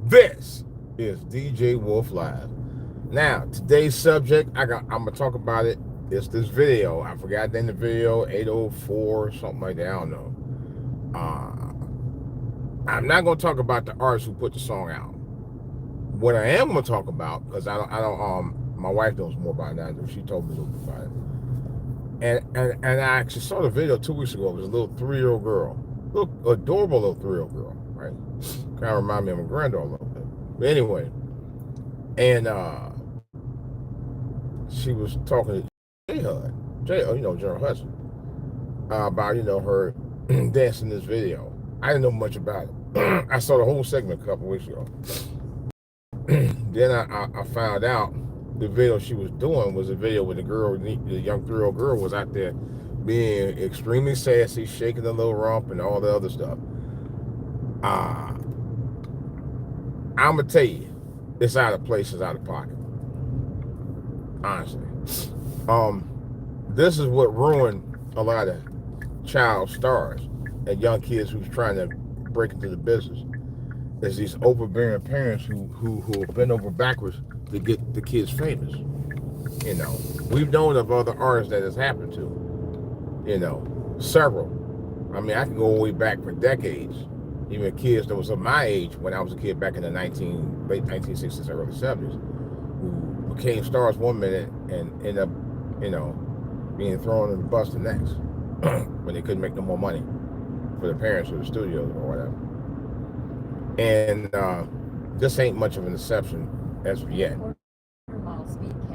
This is DJ Wolf Live. Now, today's subject, I'm gonna talk about it. It's this video. I forgot the name of the video, 804, something like that. I don't know. I'm not gonna talk about the artist who put the song out. What I am gonna talk about, because my wife knows more about that than she told me a little bit about it. And I actually saw the video 2 weeks ago. It was a little 3-year-old girl, little adorable little 3-year-old girl, right? Kind of remind me of my granddaughter a little bit. But anyway, and she was talking to J Hud, General Hudson, about her dancing this video. I didn't know much about it. I saw the whole segment a couple weeks ago. Then I found out the video she was doing was a video with the young 3-year-old girl was out there being extremely sassy, shaking the little rump and all the other stuff. I'm gonna tell you, it's out of place, it's out of pocket. Honestly, this is what ruined a lot of child stars and young kids who's trying to break into the business. Is these overbearing parents who bend over backwards to get the kids famous. We've known of other artists that has happened to. Several. I mean, I can go way back for decades. Even kids that was of my age when I was a kid back in the late 1960s, early 70s, who became stars one minute and end up, being thrown in the bus the next when they couldn't make no more money for the parents or the studios or whatever. And this ain't much of an exception as of yet.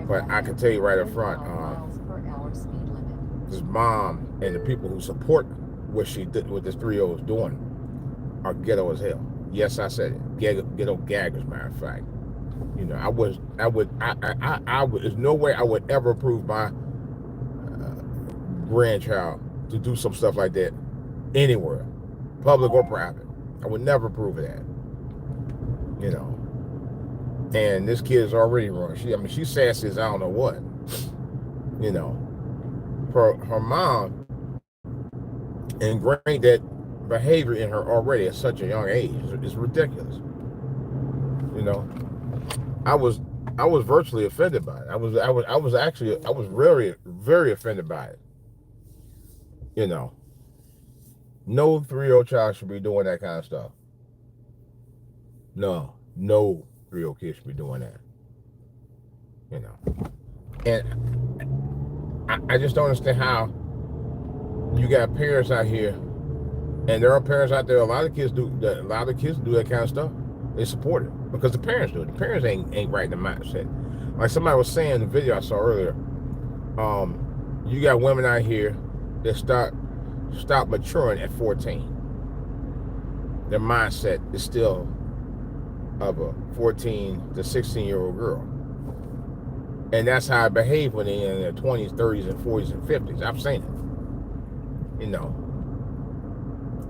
But I can tell you right up front, this mom and the people who support what she did, what this 3-year-old is doing, are ghetto as hell. Yes, I said it. Ghetto gag, as a matter of fact. There's no way I would ever approve my grandchild to do some stuff like that anywhere, public or private. I would never approve of that. And this kid is already wrong. She's sassy as I don't know what. Her mom ingrained that behavior in her already at such a young age. It's ridiculous. I was virtually offended by it. I was very, very offended by it. No 3-year-old child should be doing that kind of stuff. No 3-year-old kid should be doing that. And I just don't understand how you got parents out here, and there are parents out there. A lot of kids do that kind of stuff. They support it because the parents do it. The parents ain't right in the mindset. Like somebody was saying in the video I saw earlier, you got women out here that stop maturing at 14. Their mindset is still of a 14 to 16-year-old girl. And that's how I behave when they're in their 20s, 30s, and 40s, and 50s. I've seen it.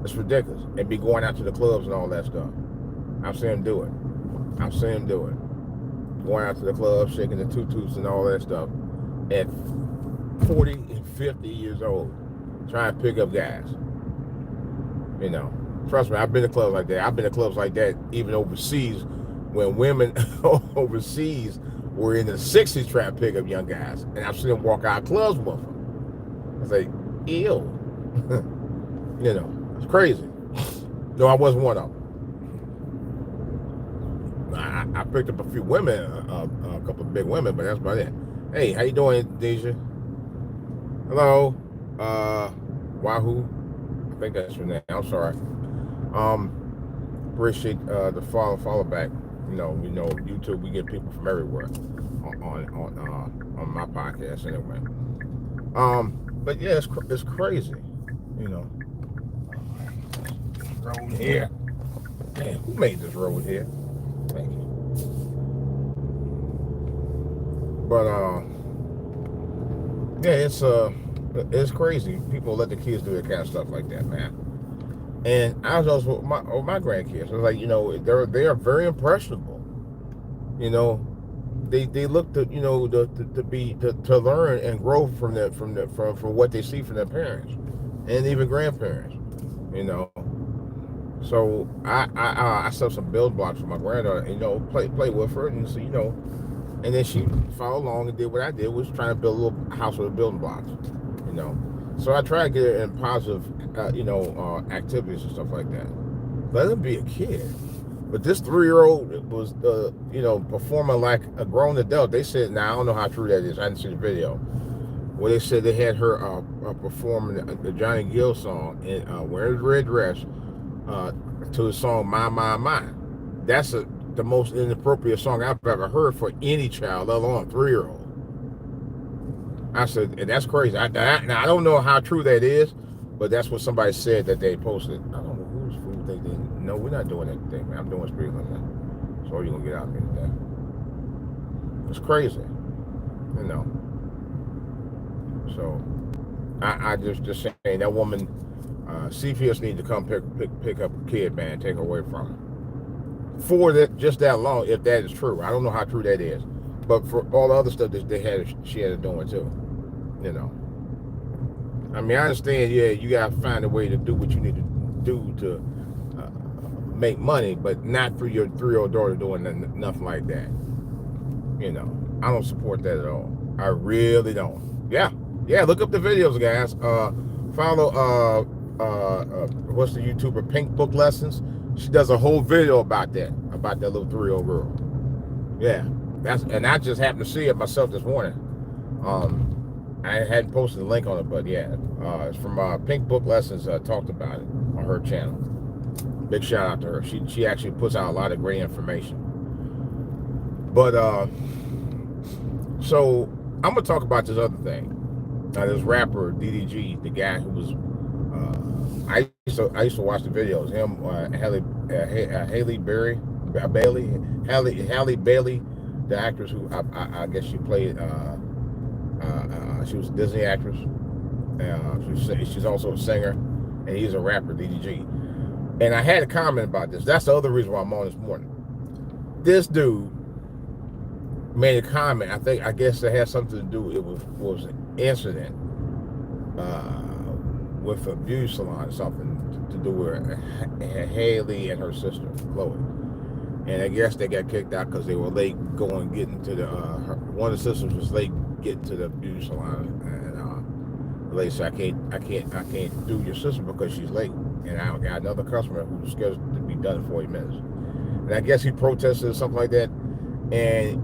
It's ridiculous. And be going out to the clubs and all that stuff. I've seen them do it. Going out to the club, shaking the tutus and all that stuff at 40 and 50 years old, trying to pick up guys. Trust me, I've been to clubs like that. I've been to clubs like that even overseas, when women overseas were in the 60s trying to pick up young guys. And I've seen them walk out of clubs with them. It's like, ew. It's crazy. No, I wasn't one of them. I picked up a few women, a couple of big women, but that's about it. Hey, how you doing, Deja? Hello. Wahoo. I think that's your name. I'm sorry. Appreciate the follow back. YouTube, we get people from everywhere on my podcast anyway. But yeah, it's crazy. Road here. Man, who made this road here? Thank you. But yeah, it's crazy. People let the kids do that kind of stuff like that, man. And I was also with my grandkids. I was like, they are very impressionable. They look to to learn and grow from what they see from their parents and even grandparents. So I set up some build blocks for my granddaughter, and, play with her, and so and then she followed along and did what I did, was trying to build a little house with building blocks, you know. So I try to get her in positive, activities and stuff like that. Let her be a kid. But this 3-year-old was, performing like a grown adult. They said, now I don't know how true that is. I didn't see the video. Where they said they had her performing the Johnny Gill song and wearing a red dress to the song My." That's the most inappropriate song I've ever heard for any child, let alone a 3-year-old. I said, and that's crazy. Now, I don't know how true that is, but that's what somebody said that they posted. I don't know whose food they didn't. No, we're not doing that thing, man. I'm doing spirit like that. So you're going to get out of here today. It's crazy, So I just saying that woman, CPS need to come pick up a kid, man, take her away from her. For that, just that long, if that is true. I don't know how true that is, but for all the other stuff that she had it doing too. I mean, I understand. Yeah, you gotta find a way to do what you need to do to make money, but not for your 3-year-old daughter doing nothing like that. I don't support that at all. I really don't. Yeah. Look up the videos, guys. Follow what's the YouTuber Pink Book Lessons. She does a whole video about that little 3-year-old girl. Yeah, and I just happened to see it myself this morning. I hadn't posted a link on it, but yeah, it's from Pink Book Lessons. Talked about it on her channel. Big shout out to her. She actually puts out a lot of great information. But so I'm gonna talk about this other thing. This rapper DDG, the guy who was I used to watch the videos. Him, Halle Bailey, the actress who I guess she played. She was a Disney actress. She's also a singer, and he's a rapper, DDG. And I had a comment about this. That's the other reason why I'm on this morning. This dude made a comment. I guess it had something to do. It was an incident with a beauty salon or something to do with Haley and her sister Chloe. And I guess they got kicked out because they were late getting to the. One of the sisters was late getting to the beauty salon, and the lady said, "I can't do your sister because she's late." And I got another customer who was scheduled to be done in 40 minutes. And I guess he protested or something like that, and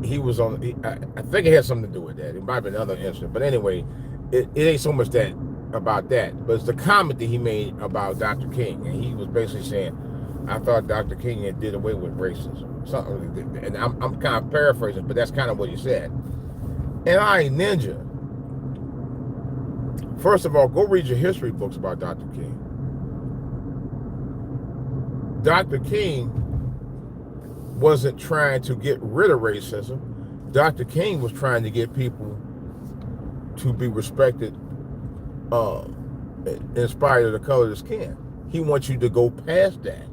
he was on. I think it had something to do with that. It might have been another incident, but anyway, it ain't so much that about that, but it's the comment that he made about Dr. King, and he was basically saying, I thought Dr. King had did away with racism. Something, and I'm kind of paraphrasing, but that's kind of what he said. And I ain't ninja. First of all, go read your history books about Dr. King. Dr. King wasn't trying to get rid of racism. Dr. King was trying to get people to be respected in spite of the color of the skin. He wants you to go past that.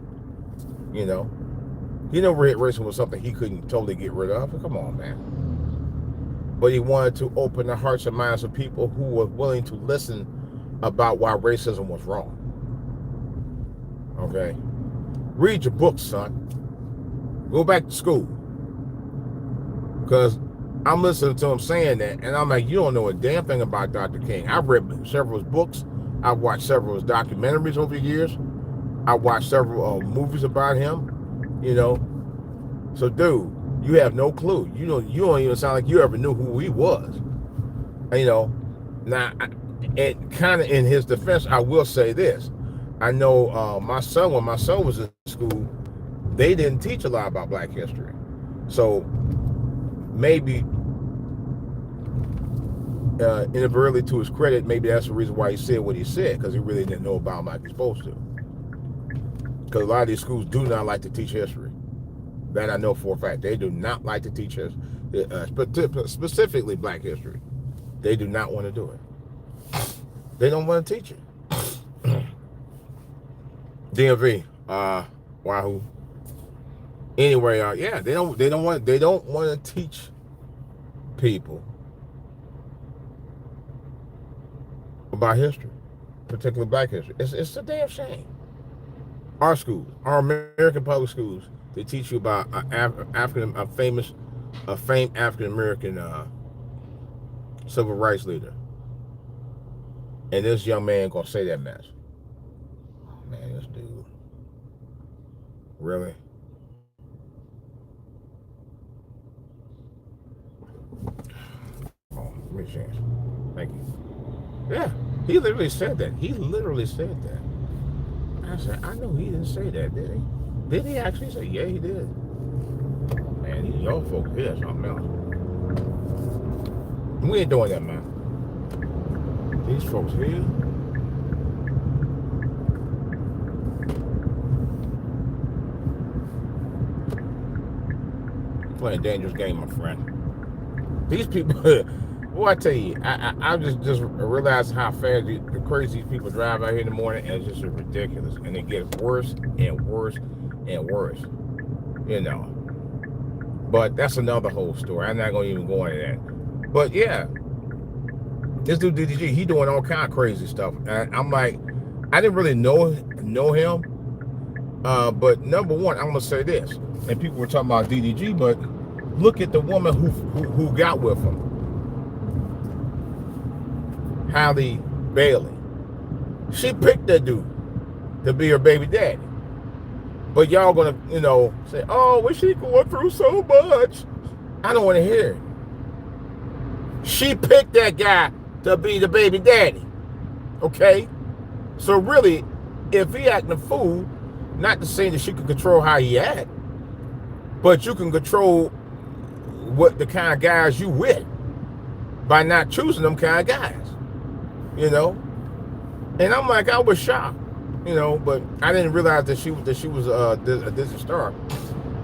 He never hit racism was something he couldn't totally get rid of. Come on, man. But he wanted to open the hearts and minds of people who were willing to listen about why racism was wrong. Okay? Read your books, son. Go back to school. Because I'm listening to him saying that, and I'm like, you don't know a damn thing about Dr. King. I've read several of his books. I've watched several of his documentaries over the years. I watched several movies about him. So dude, you have no clue. You don't even sound like you ever knew who he was. Now, and kind of in his defense, I will say this. I know when my son was in school, they didn't teach a lot about Black history. So maybe inadvertently, to his credit, maybe that's the reason why he said what he said, because he really didn't know about him like he's supposed to. Because a lot of these schools do not like to teach history. That I know for a fact. They do not like to teach history, specifically Black history. They do not want to do it. They don't want to teach it. DMV, Wahoo. Anyway, yeah, they don't want to teach people about history, particularly Black history. It's a damn shame. Our schools, our American public schools, they teach you about a famed African American civil rights leader, and this young man gonna say that mess. Oh, man, this dude, really? Oh, give me a chance. Thank you. Yeah, he literally said that. He literally said that. I said, I know he didn't say that, did he? Did he actually say? Yeah, he did. Man, these young folks here, something else. We ain't doing that, man. These folks here. Playing a dangerous game, my friend. These people, boy, I tell you, I just realized how fast the crazy people drive out here in the morning, and it's just ridiculous. And it gets worse and worse and worse, you know. But that's another whole story. I'm not gonna even go into that. But yeah, this dude DDG, he doing all kind of crazy stuff. And I'm like, I didn't really know him. But number one, I'm gonna say this, and people were talking about DDG, but look at the woman who got with him, Halle Bailey. She picked that dude to be her baby daddy. But y'all gonna, say, oh, well, she going through so much. I don't want to hear it. She picked that guy to be the baby daddy. Okay? So really, if he acting a fool, not to say that she can control how he act, but you can control what the kind of guys you with by not choosing them kind of guys. And I'm like, I was shocked, but I didn't realize that she was a Disney star.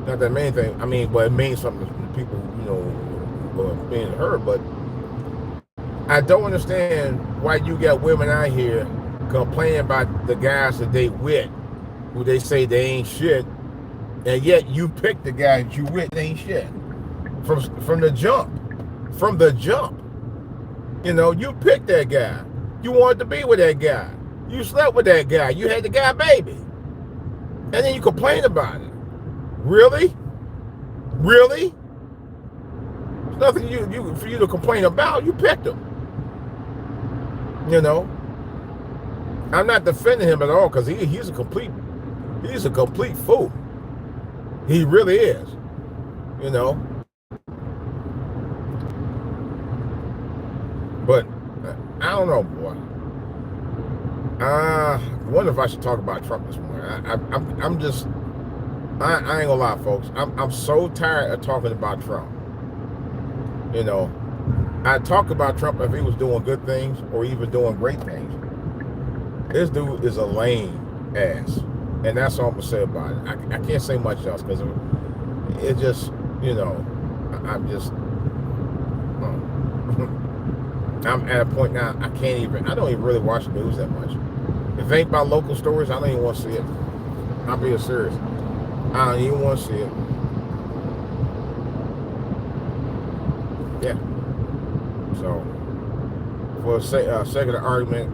Not that main thing. I mean, but it means something to people, being her. But I don't understand why you got women out here complaining about the guys that they with, who they say they ain't shit, and yet you pick the guy that you with ain't shit from the jump. From the jump, you picked that guy. You wanted to be with that guy. You slept with that guy. You had the guy baby, and then you complain about it. Really? Really? There's nothing for you to complain about. You picked him. I'm not defending him at all because he's a complete fool. He really is. But I don't know, boy. I wonder if I should talk about Trump this morning. I'm just, I ain't gonna lie, folks. I'm so tired of talking about Trump. I talk about Trump if he was doing good things or even doing great things. This dude is a lame ass, and that's all I'm gonna say about it. I can't say much else because it just, I'm just. I'm at a point now I don't even really watch the news that much. If it ain't about local stories, I don't even want to see it. I'm being serious. I don't even want to see it. Yeah. So, for the sake of the argument,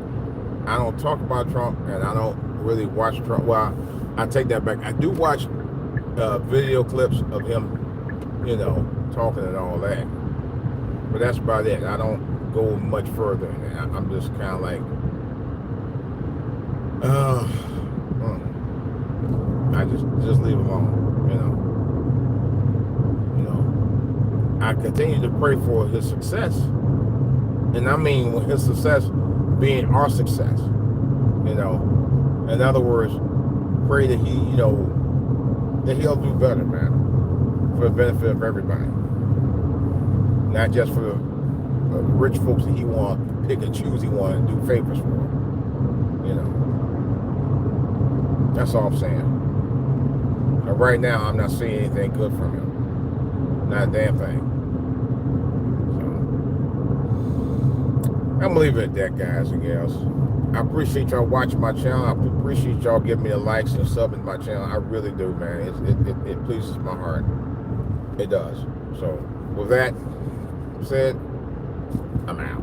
I don't talk about Trump and I don't really watch Trump. Well, I take that back. I do watch video clips of him, talking and all that. But that's about it. I don't go much further. I'm just kind of like, I just leave alone. I continue to pray for his success, and I mean his success being our success. In other words, pray that he'll do better, man, for the benefit of everybody, not just for the rich folks that he want to pick and choose. He want to do favors for. That's all I'm saying. But right now, I'm not seeing anything good from him. Not a damn thing. So, I'm gonna leave it at that, guys and gals. I appreciate y'all watching my channel. I appreciate y'all giving me the likes and subbing my channel. I really do, man. It pleases my heart. It does. So, with that said, I'm out.